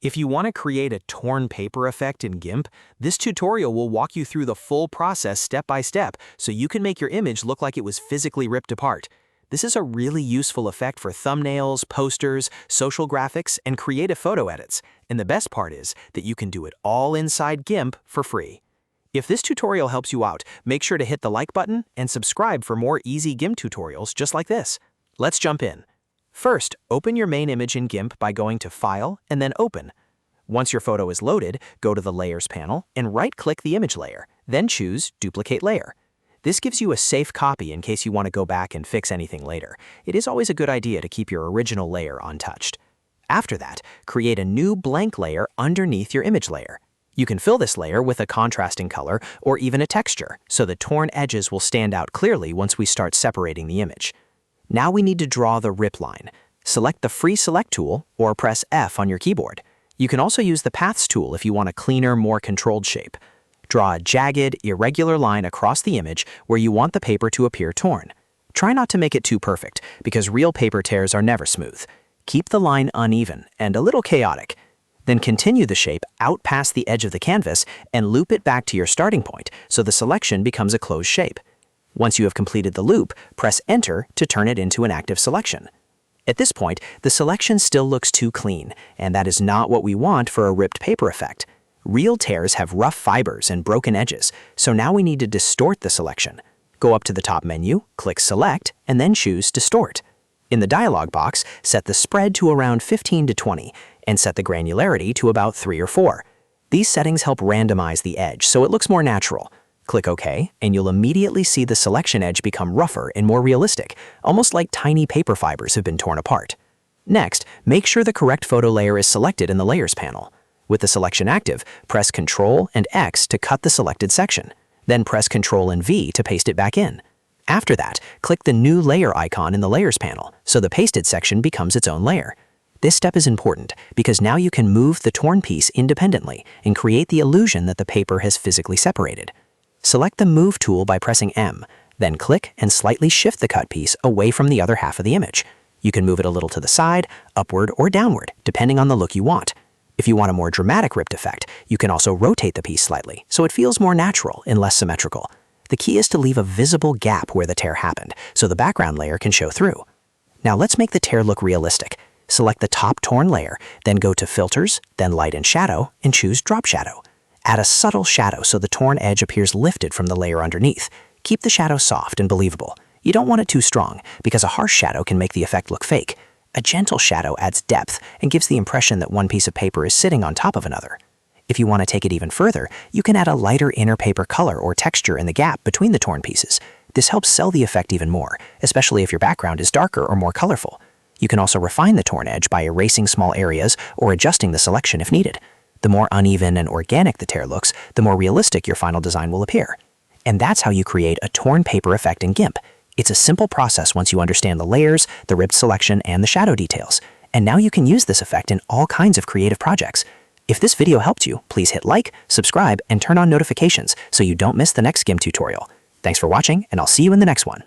If you want to create a torn paper effect in GIMP, this tutorial will walk you through the full process step by step so you can make your image look like it was physically ripped apart. This is a really useful effect for thumbnails, posters, social graphics, and creative photo edits. And the best part is that you can do it all inside GIMP for free. If this tutorial helps you out, make sure to hit the like button and subscribe for more easy GIMP tutorials just like this. Let's jump in. First, open your main image in GIMP by going to File and then Open. Once your photo is loaded, go to the Layers panel and right-click the image layer, then choose Duplicate Layer. This gives you a safe copy in case you want to go back and fix anything later. It is always a good idea to keep your original layer untouched. After that, create a new blank layer underneath your image layer. You can fill this layer with a contrasting color or even a texture, so the torn edges will stand out clearly once we start separating the image. Now we need to draw the rip line. Select the Free Select tool or press F on your keyboard. You can also use the Paths tool if you want a cleaner, more controlled shape. Draw a jagged, irregular line across the image where you want the paper to appear torn. Try not to make it too perfect, because real paper tears are never smooth. Keep the line uneven and a little chaotic. Then continue the shape out past the edge of the canvas and loop it back to your starting point so the selection becomes a closed shape. Once you have completed the loop, press Enter to turn it into an active selection. At this point, the selection still looks too clean, and that is not what we want for a ripped paper effect. Real tears have rough fibers and broken edges, so now we need to distort the selection. Go up to the top menu, click Select, and then choose Distort. In the dialog box, set the spread to around 15 to 20, and set the granularity to about 3 or 4. These settings help randomize the edge so it looks more natural. Click OK, and you'll immediately see the selection edge become rougher and more realistic, almost like tiny paper fibers have been torn apart. Next, make sure the correct photo layer is selected in the Layers panel. With the selection active, press Ctrl and X to cut the selected section. Then press Ctrl and V to paste it back in. After that, click the new layer icon in the Layers panel, so the pasted section becomes its own layer. This step is important because now you can move the torn piece independently and create the illusion that the paper has physically separated. Select the Move tool by pressing M, then click and slightly shift the cut piece away from the other half of the image. You can move it a little to the side, upward, or downward, depending on the look you want. If you want a more dramatic ripped effect, you can also rotate the piece slightly, so it feels more natural and less symmetrical. The key is to leave a visible gap where the tear happened, so the background layer can show through. Now let's make the tear look realistic. Select the top torn layer, then go to Filters, then Light and Shadow, and choose Drop Shadow. Add a subtle shadow so the torn edge appears lifted from the layer underneath. Keep the shadow soft and believable. You don't want it too strong, because a harsh shadow can make the effect look fake. A gentle shadow adds depth and gives the impression that one piece of paper is sitting on top of another. If you want to take it even further, you can add a lighter inner paper color or texture in the gap between the torn pieces. This helps sell the effect even more, especially if your background is darker or more colorful. You can also refine the torn edge by erasing small areas or adjusting the selection if needed. The more uneven and organic the tear looks, the more realistic your final design will appear. And that's how you create a torn paper effect in GIMP. It's a simple process once you understand the layers, the ripped selection, and the shadow details. And now you can use this effect in all kinds of creative projects. If this video helped you, please hit like, subscribe, and turn on notifications so you don't miss the next GIMP tutorial. Thanks for watching, and I'll see you in the next one.